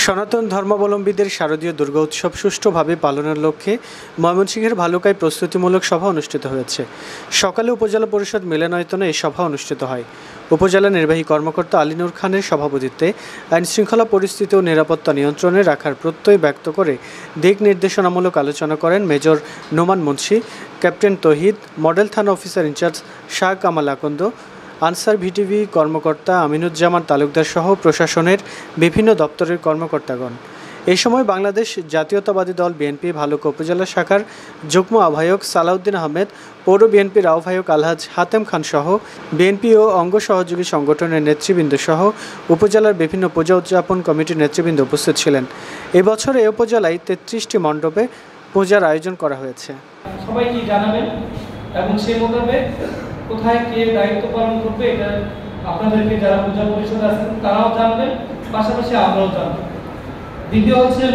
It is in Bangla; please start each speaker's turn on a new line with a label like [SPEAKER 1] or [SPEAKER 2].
[SPEAKER 1] সনাতন ধর্মাবলম্বীদের শারদীয় দুর্গা উৎসব সুষ্ঠুভাবে পালনের লক্ষ্যে ময়মনসিংহের ভালুকায় প্রস্তুতিমূলক সভা অনুষ্ঠিত হয়েছে। সকালে উপজেলা পরিষদ মিলনায়তনে এই সভা অনুষ্ঠিত হয়। উপজেলা নির্বাহী কর্মকর্তা আলিনুর খানের সভাপতিত্বে আইনশৃঙ্খলা পরিস্থিতি ও নিরাপত্তা নিয়ন্ত্রণে রাখার প্রত্যয় ব্যক্ত করে দিক নির্দেশনামূলক আলোচনা করেন মেজর নোমান মুন্সি, ক্যাপ্টেন তৌহিদ, মডেল থানা অফিসার ইনচার্জ শাহ কামাল আকন্দ, আনসার ভিটিভি কর্মকর্তা আমিনুজ্জামান তালুকদার সহ প্রশাসনের বিভিন্ন দপ্তরের কর্মকর্তাগণ। এই সময় বাংলাদেশ জাতীয়তাবাদী দল বিএনপি ভালুকা উপজেলা শাখার যুগ্ম আহ্বায়ক সালাউদ্দিন আহমেদ, পৌর বিএনপির আহ্বায়ক আলহাজ হাতেম খান সহ বিএনপি ও অঙ্গ সহযোগী সংগঠনের নেতৃবৃন্দ সহ উপজেলার বিভিন্ন পূজা উদযাপন কমিটির নেতৃবৃন্দ উপস্থিত ছিলেন। এবছর এই উপজেলায় 33টি মণ্ডপে পূজার আয়োজন করা হয়েছে।
[SPEAKER 2] সবাইকে জানাবেন এবং সেই মোতাবেক কোথায় কে দায়িত্ব পালন করবে এটা আপনাদেরকে যারা পূজা পরিষদ আছেন তারাও জানবেন, পাশাপাশি আমরাও জানবো। দ্বিতীয় হচ্ছে